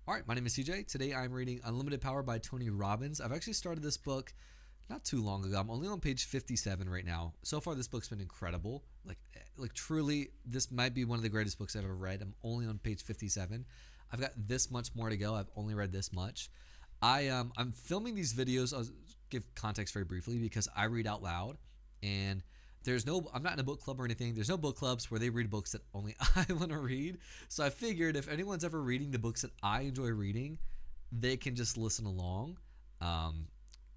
All right, my name is CJ. Today I'm reading Unlimited Power by Tony Robbins. I've actually started this book not too long ago. I'm only on page 57 right now. So far, this book's been incredible. Like truly, this might be one of the greatest books I've ever read. I'm only on page 57. I've got this much more to go. I've only read this much. I'm filming these videos. I'll give context very briefly because I read out loud, and I'm not in a book club or anything. There's no book clubs where they read books that only I want to read. So I figured if anyone's ever reading the books that I enjoy reading, they can just listen along. They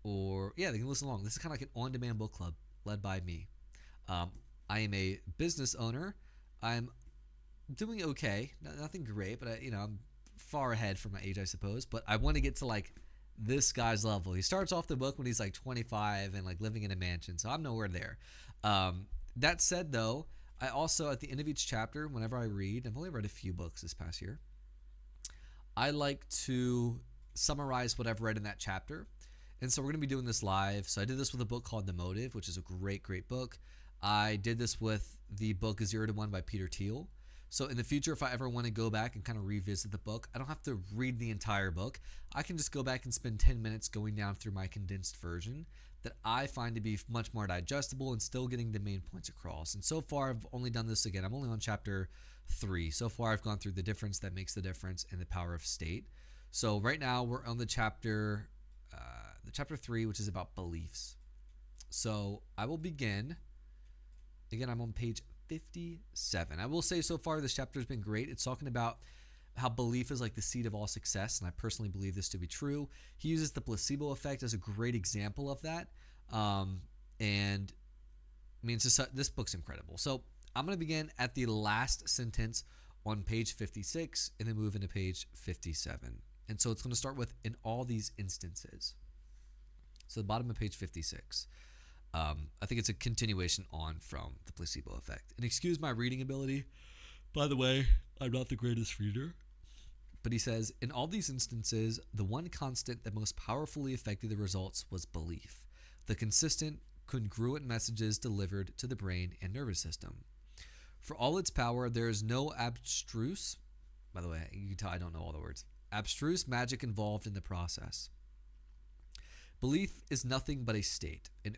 can listen along. This is kind of like an on-demand book club led by me. I am a business owner. I'm doing okay. Nothing great, but I'm far ahead for my age, I suppose. But I want to get to like this guy's level. He starts off the book when he's like 25 and like living in a mansion. So I'm nowhere there. That said, though, I also, at the end of each chapter, whenever I read, I've only read a few books this past year, I like to summarize what I've read in that chapter. And so we're going to be doing this live. So I did this with a book called The Motive, which is a great, great book. I did this with the book 0 to 1 by Peter Thiel. So in the future, if I ever want to go back and kind of revisit the book, I don't have to read the entire book. I can just go back and spend 10 minutes going down through my condensed version that I find to be much more digestible and still getting the main points across. And so far, I've only done this again. I'm only on chapter 3. So far, I've gone through the difference that makes the difference and the power of state. So right now, we're on the chapter 3, which is about beliefs. So I will begin. Again, I'm on page 57. I will say so far this chapter has been great. It's talking about how belief is like the seed of all success, and I personally believe this to be true. He uses the placebo effect as a great example of that. And I mean, this book's incredible. So I'm going to begin at the last sentence on page 56 and then move into page 57. And so it's going to start with in all these instances. So the bottom of page 56. I think it's a continuation on from the placebo effect. And excuse my reading ability. By the way, I'm not the greatest reader. But he says, in all these instances, the one constant that most powerfully affected the results was belief, the consistent, congruent messages delivered to the brain and nervous system. For all its power, there is no abstruse, by the way, you can tell I don't know all the words, abstruse magic involved in the process. Belief is nothing but a state, an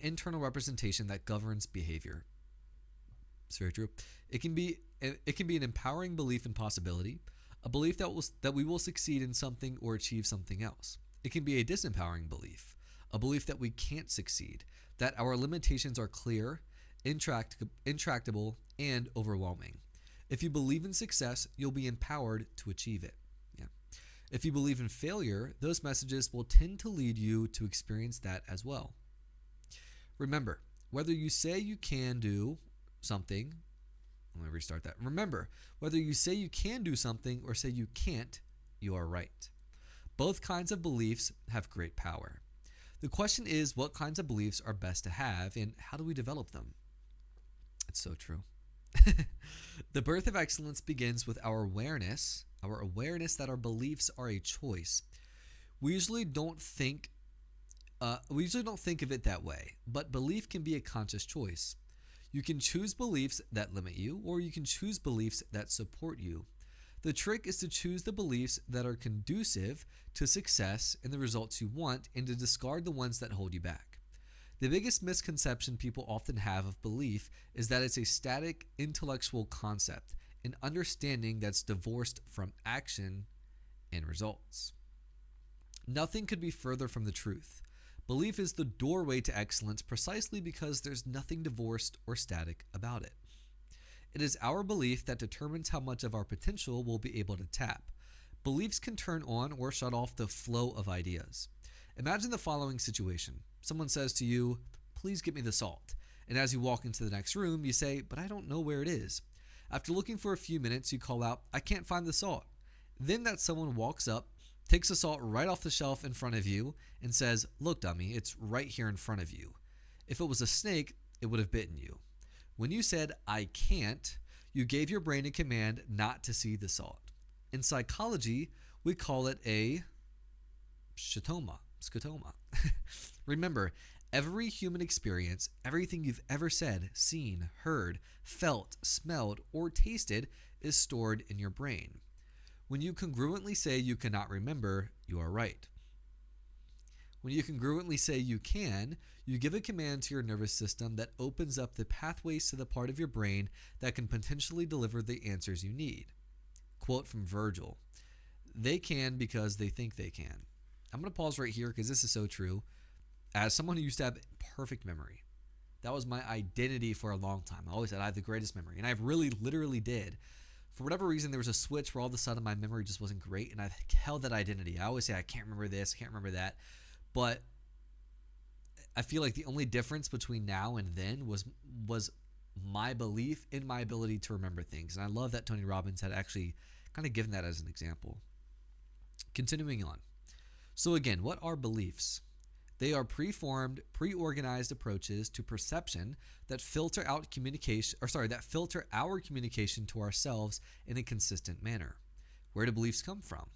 internal representation that governs behavior. It's very true. It can be an empowering belief in possibility, a belief that we will succeed in something or achieve something else. It can be a disempowering belief, a belief that we can't succeed, that our limitations are clear, intractable, and overwhelming. If you believe in success, you'll be empowered to achieve it. If you believe in failure, those messages will tend to lead you to experience that as well. Remember, whether you say you can do something, let me restart that. Remember, whether you say you can do something or say you can't, you are right. Both kinds of beliefs have great power. The question is, what kinds of beliefs are best to have and how do we develop them? It's so true. The birth of excellence begins with our awareness that our beliefs are a choice. We usually don't think of it that way, but belief can be a conscious choice. You can choose beliefs that limit you, or you can choose beliefs that support you. The trick is to choose the beliefs that are conducive to success and the results you want, and to discard the ones that hold you back. The biggest misconception people often have of belief is that it's a static intellectual concept, an understanding that's divorced from action and results. Nothing could be further from the truth. Belief is the doorway to excellence precisely because there's nothing divorced or static about it. It is our belief that determines how much of our potential we'll be able to tap. Beliefs can turn on or shut off the flow of ideas. Imagine the following situation. Someone says to you, "Please get me the salt." And as you walk into the next room, you say, "But I don't know where it is." After looking for a few minutes, you call out, "I can't find the salt." Then that someone walks up, takes the salt right off the shelf in front of you, and says, "Look, dummy, it's right here in front of you." If it was a snake, it would have bitten you. When you said, "I can't," you gave your brain a command not to see the salt. In psychology, we call it a scotoma. Remember, every human experience, everything you've ever said, seen, heard, felt, smelled, or tasted is stored in your brain. When you congruently say you cannot remember, you are right. When you congruently say you can, you give a command to your nervous system that opens up the pathways to the part of your brain that can potentially deliver the answers you need. Quote from Virgil, "They can because they think they can." I'm going to pause right here because this is so true. As someone who used to have perfect memory, that was my identity for a long time. I always said I have the greatest memory, and I really literally did. For whatever reason, there was a switch where all of a sudden my memory just wasn't great, and I held that identity. I always say I can't remember this, I can't remember that, but I feel like the only difference between now and then was my belief in my ability to remember things, and I love that Tony Robbins had actually kind of given that as an example. Continuing on. So again, what are beliefs? They are preformed, pre-organized approaches to perception that filter out communication, that filter our communication to ourselves in a consistent manner. Where do beliefs come from?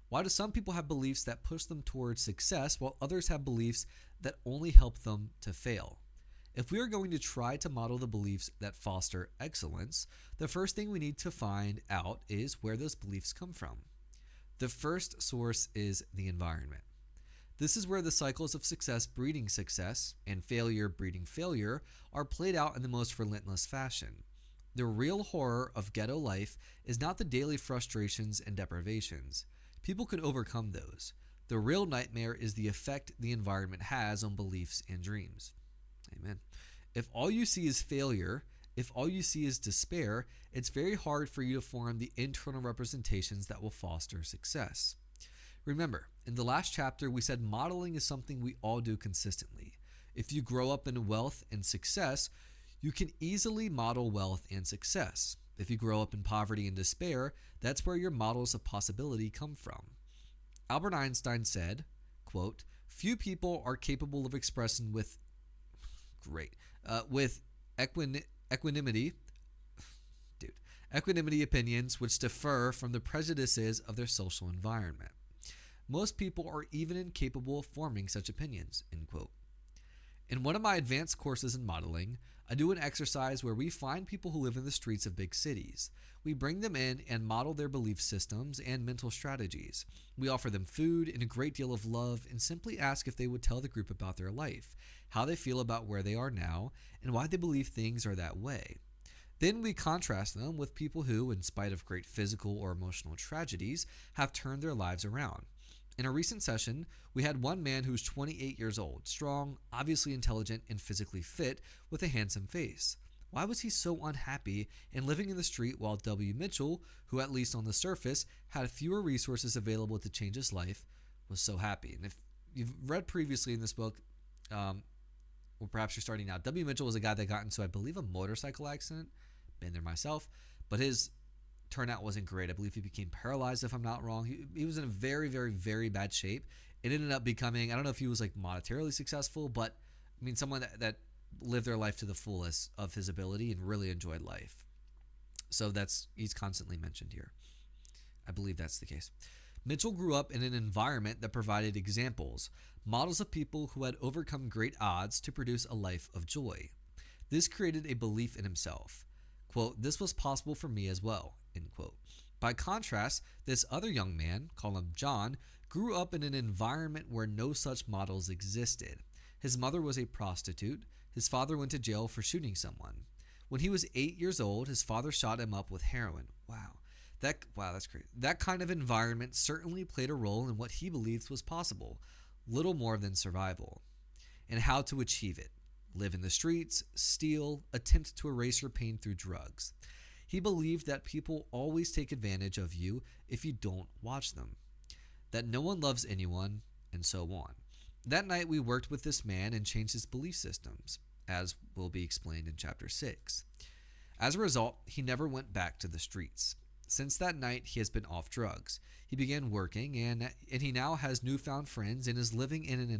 Why do some people have beliefs that push them towards success while others have beliefs that only help them to fail? If we are going to try to model the beliefs that foster excellence, the first thing we need to find out is where those beliefs come from. The first source is the environment. This is where the cycles of success breeding success and failure breeding failure are played out in the most relentless fashion. The real horror of ghetto life is not the daily frustrations and deprivations. People can overcome those. The real nightmare is the effect the environment has on beliefs and dreams. Amen. If all you see is failure, if all you see is despair, it's very hard for you to form the internal representations that will foster success. Remember, in the last chapter, we said modeling is something we all do consistently. If you grow up in wealth and success, you can easily model wealth and success. If you grow up in poverty and despair, that's where your models of possibility come from. Albert Einstein said, quote, "Few people are capable of expressing with equanimity opinions which differ from the prejudices of their social environment. Most people are even incapable of forming such opinions," end quote. In one of my advanced courses in modeling, I do an exercise where we find people who live in the streets of big cities. We bring them in and model their belief systems and mental strategies. We offer them food and a great deal of love and simply ask if they would tell the group about their life, how they feel about where they are now, and why they believe things are that way. Then we contrast them with people who, in spite of great physical or emotional tragedies, have turned their lives around. In a recent session, we had one man who's 28 years old, strong, obviously intelligent, and physically fit, with a handsome face. Why was he so unhappy and living in the street while W. Mitchell, who at least on the surface had fewer resources available to change his life, was so happy? And if you've read previously in this book, or perhaps you're starting now, W. Mitchell was a guy that got into, I believe, a motorcycle accident. Been there myself, but his turnout wasn't great. I believe he became paralyzed, if I'm not wrong. He was in a very, very, very bad shape. It ended up becoming, I don't know if he was like monetarily successful, but I mean, someone that lived their life to the fullest of his ability and really enjoyed life. So he's constantly mentioned here. I believe that's the case. Mitchell grew up in an environment that provided examples, models of people who had overcome great odds to produce a life of joy. This created a belief in himself. Quote, "This was possible for me as well," end quote. By contrast, this other young man, call him John, grew up in an environment where no such models existed. His mother was a prostitute. His father went to jail for shooting someone. When he was 8 years old, his father shot him up with heroin. Wow, that's crazy. That kind of environment certainly played a role in what he believed was possible, little more than survival. And how to achieve it. Live in the streets, steal, attempt to erase your pain through drugs. He believed that people always take advantage of you if you don't watch them, that no one loves anyone, and so on. That night we worked with this man and changed his belief systems, as will be explained in chapter 6. As a result, he never went back to the streets. Since that night, he has been off drugs. He began working, and he now has newfound friends and is living in a new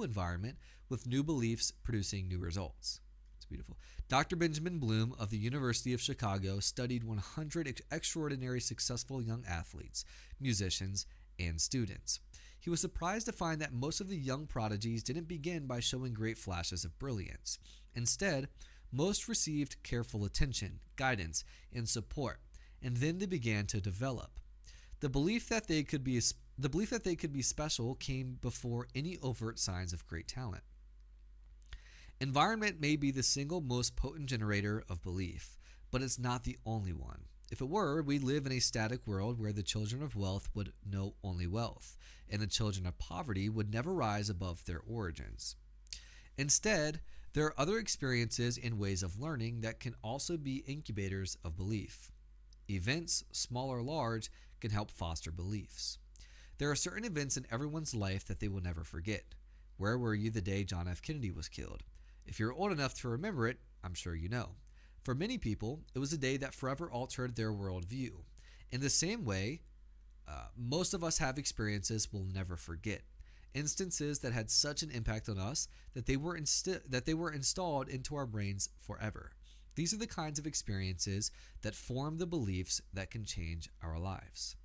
environment with new beliefs producing new results. It's beautiful. Dr. Benjamin Bloom of the University of Chicago studied 100 extraordinary successful young athletes, musicians, and students. He was surprised to find that most of the young prodigies didn't begin by showing great flashes of brilliance. Instead, most received careful attention, guidance, and support, and then they began to develop. The belief that they could be special came before any overt signs of great talent. Environment may be the single most potent generator of belief, but it's not the only one. If it were, we live in a static world where the children of wealth would know only wealth, and the children of poverty would never rise above their origins. Instead, there are other experiences and ways of learning that can also be incubators of belief. Events, small or large, can help foster beliefs. There are certain events in everyone's life that they will never forget. Where were you the day John F. Kennedy was killed? If you're old enough to remember it, I'm sure you know. For many people, it was a day that forever altered their worldview. In the same way, most of us have experiences we'll never forget. Instances that had such an impact on us that they were installed into our brains forever. These are the kinds of experiences that form the beliefs that can change our lives.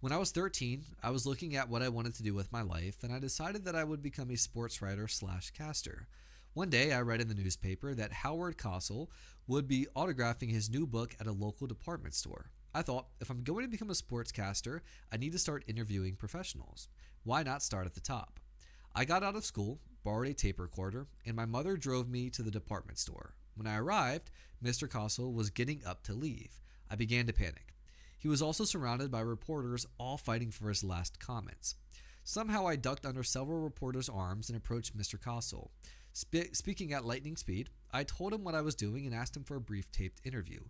When I was 13, I was looking at what I wanted to do with my life, and I decided that I would become a sports writer/caster. One day, I read in the newspaper that Howard Cosell would be autographing his new book at a local department store. I thought, if I'm going to become a sportscaster, I need to start interviewing professionals. Why not start at the top? I got out of school, borrowed a tape recorder, and my mother drove me to the department store. When I arrived, Mr. Cosell was getting up to leave. I began to panic. He was also surrounded by reporters, all fighting for his last comments. Somehow I ducked under several reporters' arms and approached Mr. Cosell. Speaking at lightning speed, I told him what I was doing and asked him for a brief taped interview.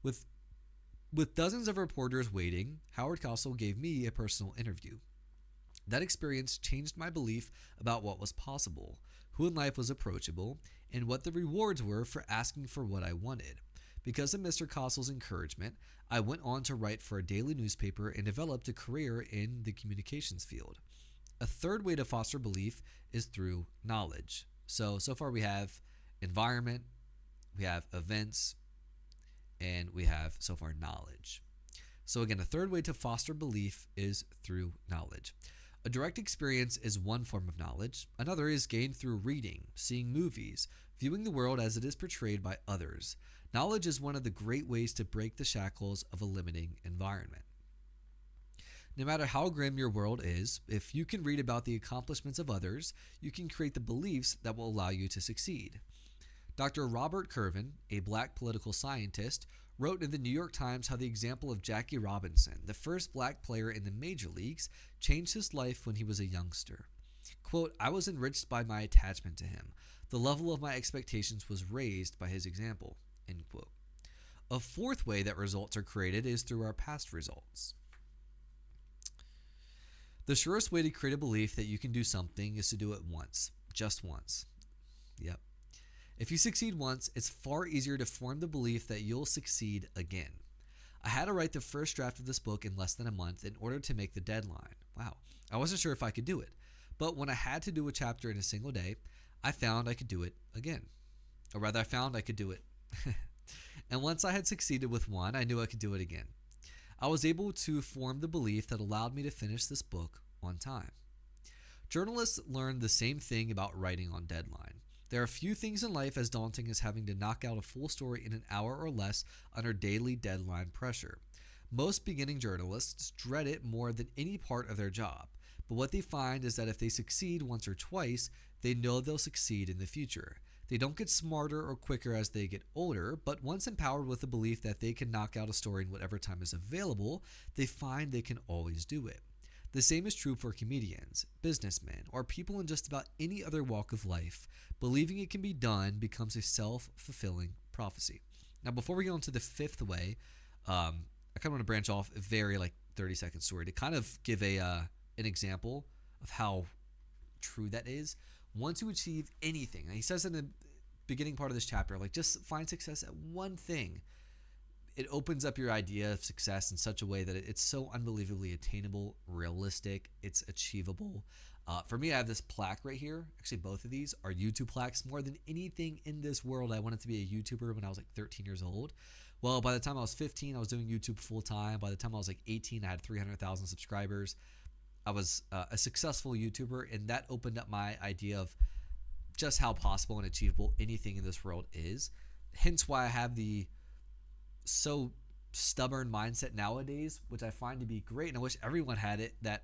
With dozens of reporters waiting, Howard Cosell gave me a personal interview. That experience changed my belief about what was possible, who in life was approachable, and what the rewards were for asking for what I wanted. Because of Mr. Cosell's encouragement, I went on to write for a daily newspaper and developed a career in the communications field. A third way to foster belief is through knowledge. So far we have environment, we have events, and we have so far knowledge. So again, a third way to foster belief is through knowledge. A direct experience is one form of knowledge. Another is gained through reading, seeing movies, viewing the world as it is portrayed by others. Knowledge is one of the great ways to break the shackles of a limiting environment. No matter how grim your world is, if you can read about the accomplishments of others, you can create the beliefs that will allow you to succeed. Dr. Robert Curvin, a black political scientist, wrote in the New York Times how the example of Jackie Robinson, the first black player in the major leagues, changed his life when he was a youngster. Quote, "I was enriched by my attachment to him. The level of my expectations was raised by his example." End quote. A fourth way that results are created is through our past results. The surest way to create a belief that you can do something is to do it once, just once. Yep. If you succeed once, it's far easier to form the belief that you'll succeed again. I had to write the first draft of this book in less than a month in order to make the deadline. Wow. I wasn't sure if I could do it, but when I had to do a chapter in a single day, I found I could do it again. Or rather, I found I could do it. And once I had succeeded with one, I knew I could do it again. I was able to form the belief that allowed me to finish this book on time. Journalists learned the same thing about writing on deadline. There are few things in life as daunting as having to knock out a full story in an hour or less under daily deadline pressure. Most beginning journalists dread it more than any part of their job, but what they find is that if they succeed once or twice, they know they'll succeed in the future. They don't get smarter or quicker as they get older, but once empowered with the belief that they can knock out a story in whatever time is available, they find they can always do it. The same is true for comedians, businessmen, or people in just about any other walk of life. Believing it can be done becomes a self-fulfilling prophecy. Now, before we go into the fifth way, I kind of want to branch off a very 30-second story to kind of give an example of how true that is. Once you achieve anything, and he says in the beginning part of this chapter, just find success at one thing. It opens up your idea of success in such a way that it's so unbelievably attainable, realistic, it's achievable. For me, I have this plaque right here. Actually, both of these are YouTube plaques. More than anything in this world, I wanted to be a YouTuber when I was 13 years old. Well, by the time I was 15, I was doing YouTube full time. By the time I was 18, I had 300,000 subscribers. I was a successful YouTuber, and that opened up my idea of just how possible and achievable anything in this world is. Hence why I have the so stubborn mindset nowadays, which I find to be great, and I wish everyone had it, that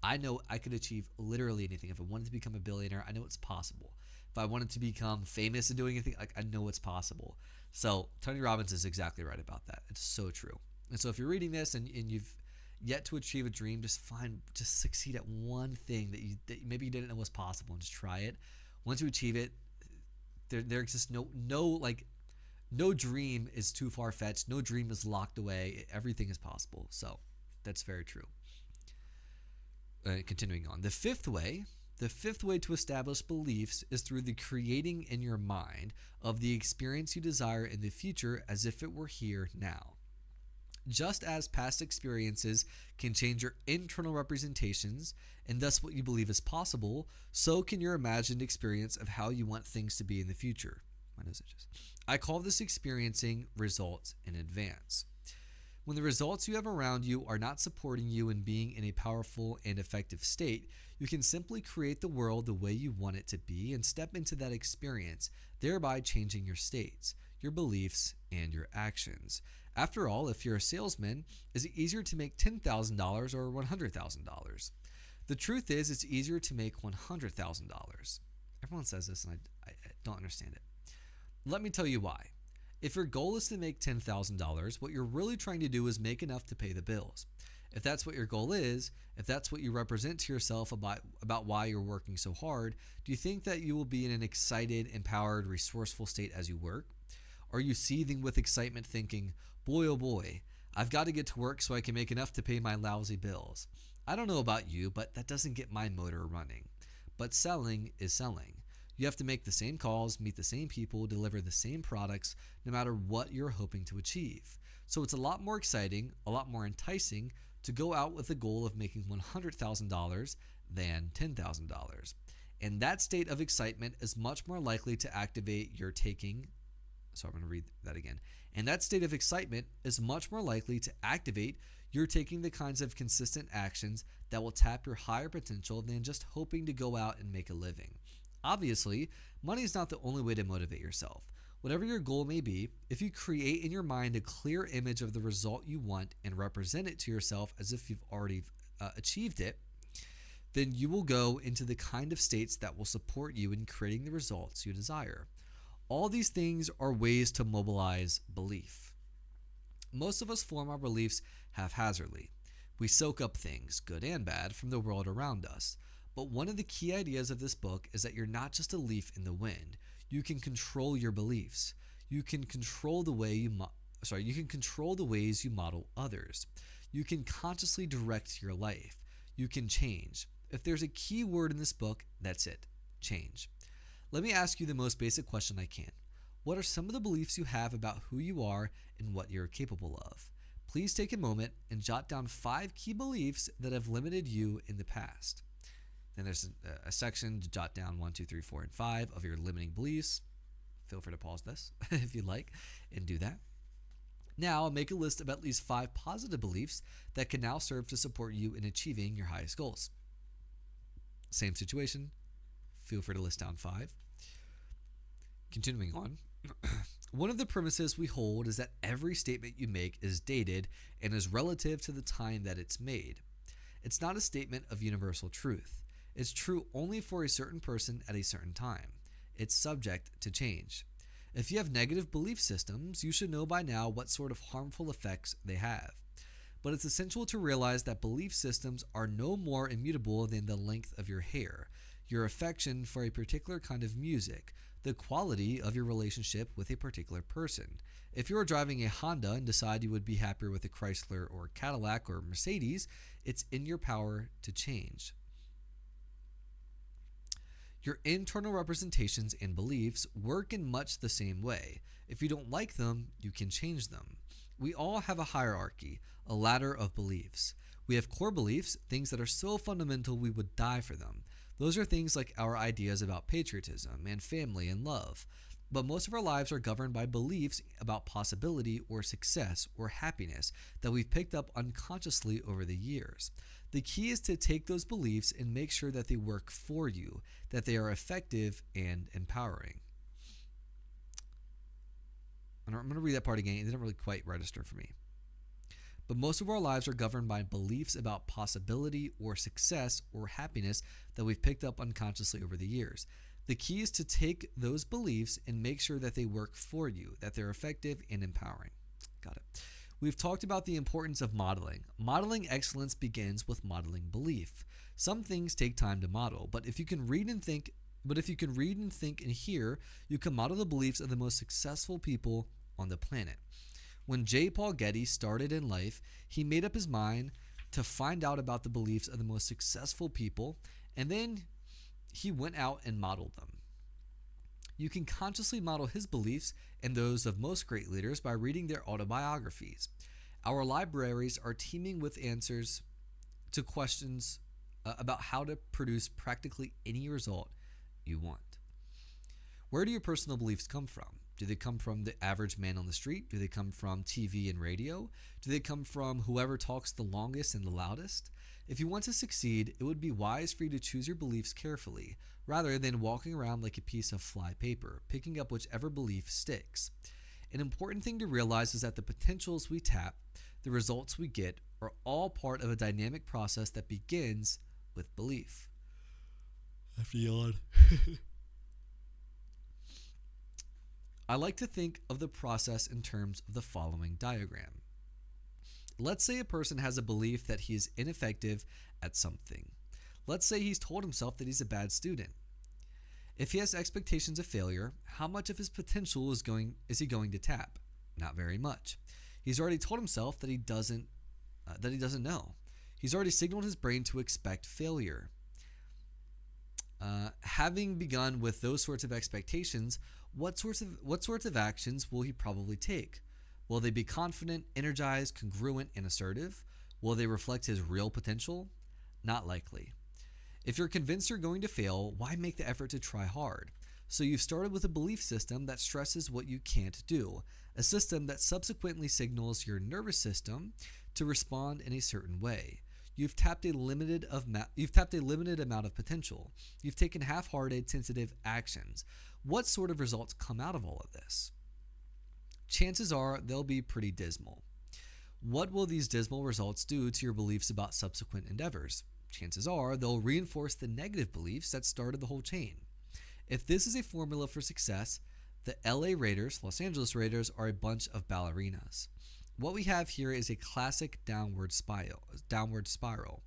I know I could achieve literally anything. If I wanted to become a billionaire, I know it's possible. If I wanted to become famous and doing anything, like, I know it's possible. So Tony Robbins is exactly right about that. It's so true. And so if you're reading this and you've yet to achieve a dream, just succeed at one thing that maybe you didn't know was possible, and just try it. Once you achieve it, there exists no dream is too far fetched. No dream is locked away. Everything is possible. So that's very true. Continuing on, the fifth way to establish beliefs is through the creating in your mind of the experience you desire in the future as if it were here now. Just as past experiences can change your internal representations and thus what you believe is possible, so can your imagined experience of how you want things to be in the future. I call this experiencing results in advance. When the results you have around you are not supporting you in being in a powerful and effective state, you can simply create the world the way you want it to be and step into that experience, thereby changing your states, your beliefs, and your actions. After all, if you're a salesman, is it easier to make $10,000 or $100,000? The truth is, it's easier to make $100,000. Everyone says this, and I don't understand it. Let me tell you why. If your goal is to make $10,000, what you're really trying to do is make enough to pay the bills. If that's what your goal is, if that's what you represent to yourself about why you're working so hard, do you think that you will be in an excited, empowered, resourceful state as you work? Are you seething with excitement thinking, boy oh boy, I've got to get to work so I can make enough to pay my lousy bills? I don't know about you, but that doesn't get my motor running. But selling is selling. You have to make the same calls, meet the same people, deliver the same products, no matter what you're hoping to achieve. So it's a lot more exciting, a lot more enticing to go out with the goal of making $100,000 than $10,000. And that state of excitement is much more likely to activate your taking. So I'm going to read that again. And that state of excitement is much more likely to activate your taking the kinds of consistent actions that will tap your higher potential than just hoping to go out and make a living. Obviously, money is not the only way to motivate yourself. Whatever your goal may be, if you create in your mind a clear image of the result you want and represent it to yourself as if you've already achieved it, then you will go into the kind of states that will support you in creating the results you desire. All these things are ways to mobilize belief. Most of us form our beliefs haphazardly. We soak up things, good and bad, from the world around us. But one of the key ideas of this book is that you're not just a leaf in the wind. You can control your beliefs. You can control the way you can control the ways you model others. You can consciously direct your life. You can change. If there's a key word in this book, that's it. Change. Let me ask you the most basic question I can. What are some of the beliefs you have about who you are and what you're capable of? Please take a moment and jot down 5 key beliefs that have limited you in the past. Then there's a section to jot down 1, 2, 3, 4, and 5 of your limiting beliefs. Feel free to pause this if you'd like and do that. Now make a list of at least 5 positive beliefs that can now serve to support you in achieving your highest goals. Same situation. Feel free to list down 5. Continuing on. One of the premises we hold is that every statement you make is dated and is relative to the time that it's made. It's not a statement of universal truth. It's true only for a certain person at a certain time. It's subject to change. If you have negative belief systems, you should know by now what sort of harmful effects they have. But it's essential to realize that belief systems are no more immutable than the length of your hair, your affection for a particular kind of music, the quality of your relationship with a particular person. If you are driving a Honda and decide you would be happier with a Chrysler or Cadillac or Mercedes, it's in your power to change. Your internal representations and beliefs work in much the same way. If you don't like them, you can change them. We all have a hierarchy, a ladder of beliefs. We have core beliefs, things that are so fundamental we would die for them. Those are things like our ideas about patriotism and family and love. But most of our lives are governed by beliefs about possibility or success or happiness that we've picked up unconsciously over the years. The key is to take those beliefs and make sure that they work for you, that they are effective and empowering. And I'm going to read that part again. It didn't really quite register for me. But most of our lives are governed by beliefs about possibility or success or happiness that we've picked up unconsciously over the years. The key is to take those beliefs and make sure that they work for you, that they're effective and empowering. Got it. We've talked about the importance of modeling. Modeling excellence begins with modeling belief. Some things take time to model, but if you can read and think and hear, you can model the beliefs of the most successful people on the planet. When J. Paul Getty started in life, he made up his mind to find out about the beliefs of the most successful people, and then he went out and modeled them. You can consciously model his beliefs and those of most great leaders by reading their autobiographies. Our libraries are teeming with answers to questions about how to produce practically any result you want. Where do your personal beliefs come from? Do they come from the average man on the street? Do they come from TV and radio? Do they come from whoever talks the longest and the loudest? If you want to succeed, it would be wise for you to choose your beliefs carefully, rather than walking around like a piece of fly paper, picking up whichever belief sticks. An important thing to realize is that the potentials we tap, the results we get, are all part of a dynamic process that begins with belief. I have to yawn. I like to think of the process in terms of the following diagram. Let's say a person has a belief that he is ineffective at something. Let's say he's told himself that he's a bad student. If he has expectations of failure, how much of his potential is he going to tap? Not very much. He's already told himself that he doesn't know. He's already signaled his brain to expect failure. Having begun with those sorts of expectations, what sorts of actions will he probably take? Will they be confident, energized, congruent, and assertive? Will they reflect his real potential? Not likely. If you're convinced you're going to fail, why make the effort to try hard? So you've started with a belief system that stresses what you can't do, a system that subsequently signals your nervous system to respond in a certain way. You've tapped a limited amount of potential. You've taken half-hearted, tentative actions. What sort of results come out of all of this? Chances are they'll be pretty dismal. What will these dismal results do to your beliefs about subsequent endeavors? Chances are they'll reinforce the negative beliefs that started the whole chain. If this is a formula for success, the Los Angeles Raiders, are a bunch of ballerinas. What we have here is a classic downward spiral.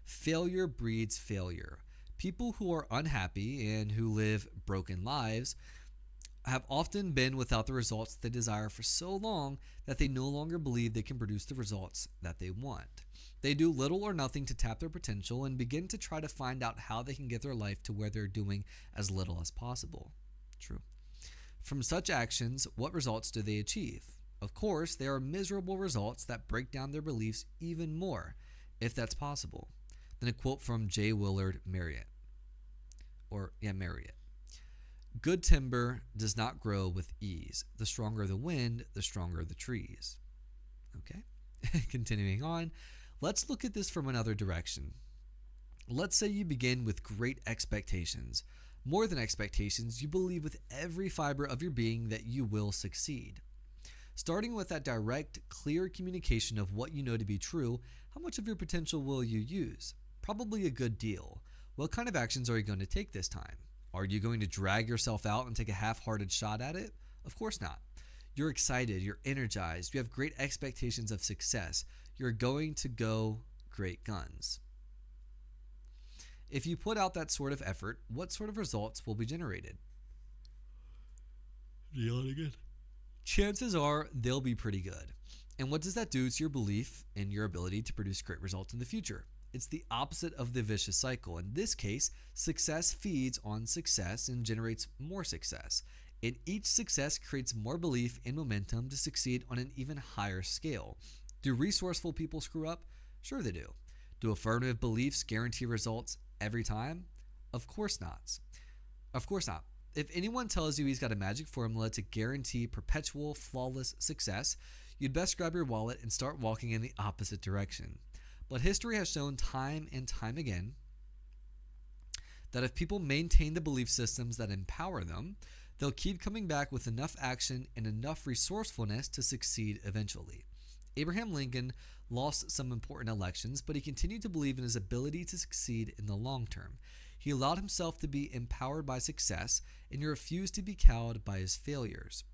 Failure breeds failure. People who are unhappy and who live broken lives have often been without the results they desire for so long that they no longer believe they can produce the results that they want. They do little or nothing to tap their potential and begin to try to find out how they can get their life to where they're doing as little as possible. True. From such actions, what results do they achieve? Of course, there are miserable results that break down their beliefs even more, if that's possible. Then a quote from J. Willard Marriott. Good timber does not grow with ease. The stronger the wind, the stronger the trees. Okay, continuing on. Let's look at this from another direction. Let's say you begin with great expectations. More than expectations, you believe with every fiber of your being that you will succeed. Starting with that direct, clear communication of what you know to be true, how much of your potential will you use? Probably a good deal. What kind of actions are you going to take this time? Are you going to drag yourself out and take a half-hearted shot at it? Of course not. You're excited, you're energized, you have great expectations of success. You're going to go great guns. If you put out that sort of effort, what sort of results will be generated? Yelling again. Chances are they'll be pretty good. And what does that do to your belief in your ability to produce great results in the future? It's the opposite of the vicious cycle. In this case, success feeds on success and generates more success. And each success creates more belief and momentum to succeed on an even higher scale. Do resourceful people screw up? Sure they do. Do affirmative beliefs guarantee results every time? Of course not. Of course not. If anyone tells you he's got a magic formula to guarantee perpetual, flawless success, you'd best grab your wallet and start walking in the opposite direction. But history has shown time and time again that if people maintain the belief systems that empower them, they'll keep coming back with enough action and enough resourcefulness to succeed eventually. Abraham Lincoln lost some important elections, but he continued to believe in his ability to succeed in the long term. He allowed himself to be empowered by success, and he refused to be cowed by his failures.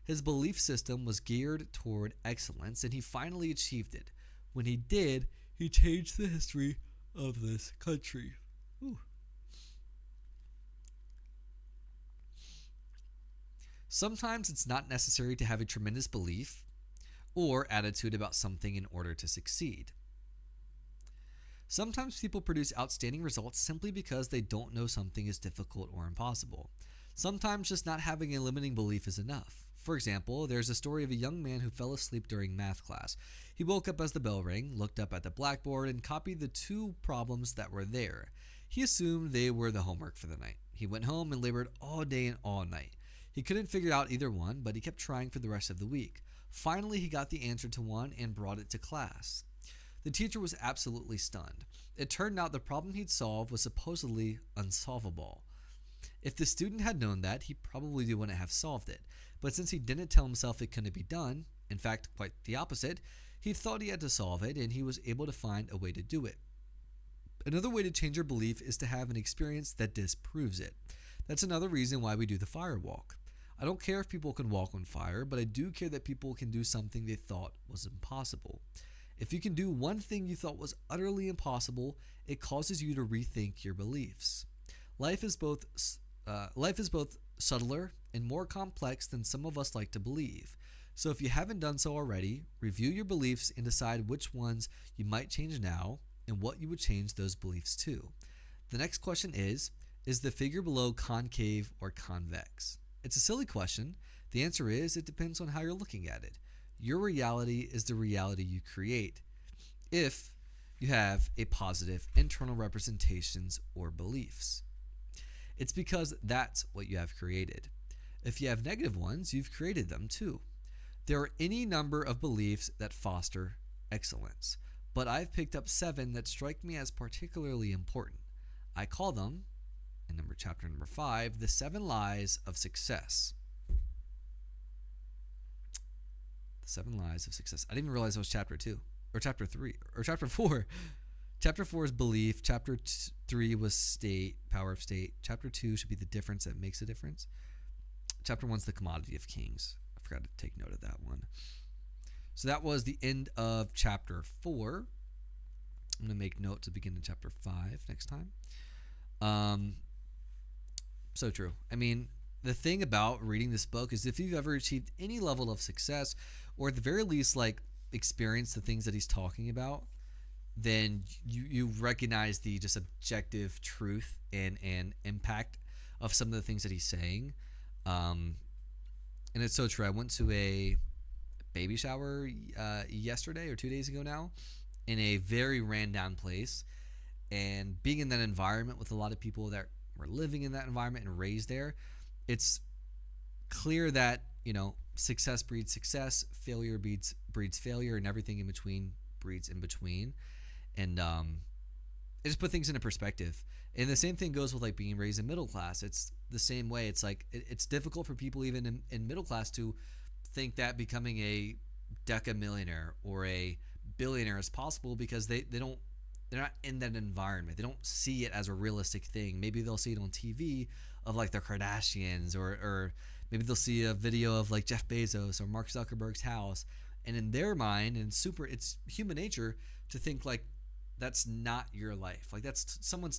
His belief system was geared toward excellence, and he finally achieved it. When he did, he changed the history of this country. Ooh. Sometimes it's not necessary to have a tremendous belief or attitude about something in order to succeed. Sometimes people produce outstanding results simply because they don't know something is difficult or impossible. Sometimes just not having a limiting belief is enough. For example, there's a story of a young man who fell asleep during math class. He woke up as the bell rang, looked up at the blackboard, and copied the two problems that were there. He assumed they were the homework for the night. He went home and labored all day and all night. He couldn't figure out either one, but he kept trying for the rest of the week. Finally, he got the answer to one and brought it to class. The teacher was absolutely stunned. It turned out the problem he'd solved was supposedly unsolvable. If the student had known that, he probably wouldn't have solved it. But since he didn't tell himself it couldn't be done, in fact, quite the opposite, he thought he had to solve it, and he was able to find a way to do it. Another way to change your belief is to have an experience that disproves it. That's another reason why we do the fire walk. I don't care if people can walk on fire, but I do care that people can do something they thought was impossible. If you can do one thing you thought was utterly impossible, it causes you to rethink your beliefs. Life is both subtler and more complex than some of us like to believe. So if you haven't done so already, review your beliefs and decide which ones you might change now and what you would change those beliefs to. The next question is the figure below concave or convex? It's a silly question. The answer is it depends on how you're looking at it. Your reality is the reality you create if you have a positive internal representations or beliefs. It's because that's what you have created. If you have negative ones, you've created them too. There are any number of beliefs that foster excellence, but I've picked up 7 that strike me as particularly important. I call them, in chapter number 5, the 7 lies of success. The 7 lies of success. I didn't even realize it was chapter 2, or chapter 3, or chapter 4. Chapter 4 is belief. Chapter 3 was state, power of state. Chapter 2 should be the difference that makes a difference. Chapter 1 is the commodity of kings. I forgot to take note of that one. So that was the end of chapter 4. I'm going to make note to begin in chapter 5 next time. So true. I mean, the thing about reading this book is if you've ever achieved any level of success, or at the very least, like, experienced the things that he's talking about, then you recognize the just objective truth and impact of some of the things that he's saying. And it's so true. I went to a baby shower yesterday or 2 days ago now in a very ran down place, and being in that environment with a lot of people that were living in that environment and raised there, it's clear that, success breeds success, failure breeds failure, and everything in between breeds in between. And it just put things into perspective. And the same thing goes with like being raised in middle class. It's the same way. It's like it's difficult for people even in middle class to think that becoming a decamillionaire or a billionaire is possible, because they're not in that environment. They don't see it as a realistic thing. Maybe they'll see it on TV of like the Kardashians, or maybe they'll see a video of like Jeff Bezos or Mark Zuckerberg's house, and in their mind, it's human nature to think like that's not your life. Like that's someone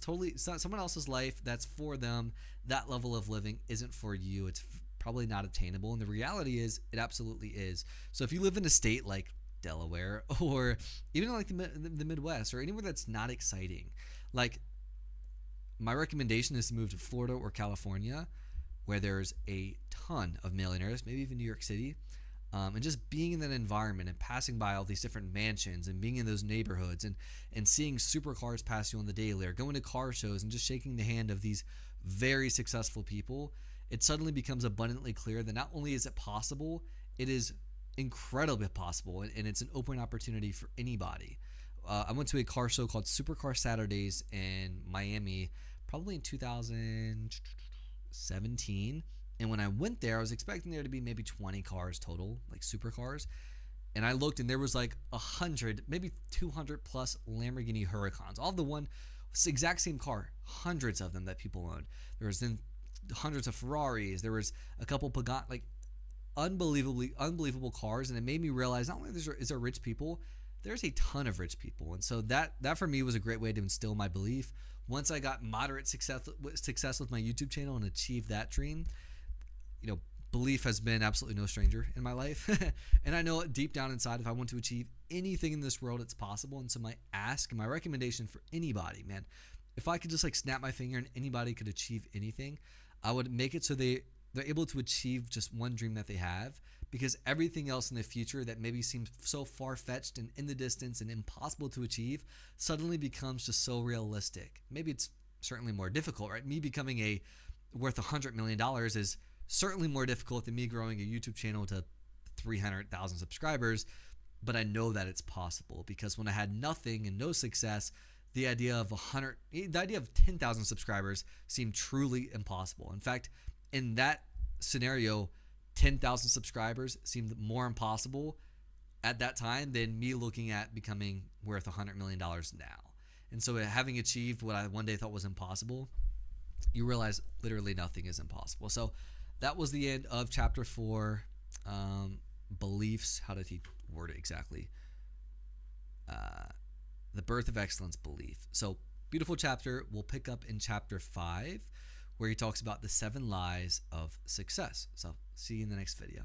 else's life. That's for them. That level of living isn't for you. It's probably not attainable. And the reality is it absolutely is. So if you live in a state like Delaware, or even like the Midwest, or anywhere that's not exciting, like, my recommendation is to move to Florida or California, where there's a ton of millionaires, maybe even New York City, and just being in that environment and passing by all these different mansions and being in those neighborhoods and seeing supercars pass you on the daily, or going to car shows and just shaking the hand of these very successful people, it suddenly becomes abundantly clear that not only is it possible, it is incredibly possible, and it's an open opportunity for anybody. I went to a car show called Supercar Saturdays in Miami, probably in 2017. And when I went there, I was expecting there to be maybe 20 cars total, like supercars. And I looked, and there was like 100, maybe 200 plus Lamborghini Huracans, all the one exact same car, hundreds of them that people owned. There was then hundreds of Ferraris. There was a couple Pagani, like unbelievable cars, and it made me realize not only is there rich people, there's a ton of rich people. And so that for me was a great way to instill my belief. Once I got moderate success with my YouTube channel and achieved that dream, belief has been absolutely no stranger in my life. And I know deep down inside, if I want to achieve anything in this world, it's possible. And so my ask and my recommendation for anybody, man, if I could just like snap my finger and anybody could achieve anything, I would make it so they're able to achieve just one dream that they have, because everything else in the future that maybe seems so far-fetched and in the distance and impossible to achieve suddenly becomes just so realistic. Maybe it's certainly more difficult, right? Me becoming worth $100 million is certainly more difficult than me growing a YouTube channel to 300,000 subscribers, but I know that it's possible, because when I had nothing and no success, the idea of 10,000 subscribers seemed truly impossible. In fact, in that scenario, 10,000 subscribers seemed more impossible at that time than me looking at becoming worth $100 million now. And so having achieved what I one day thought was impossible, you realize literally nothing is impossible. So that was the end of chapter 4, beliefs. How did he word it exactly? The birth of excellence belief. So beautiful chapter. We'll pick up in chapter 5, where he talks about the 7 lies of success. So see you in the next video.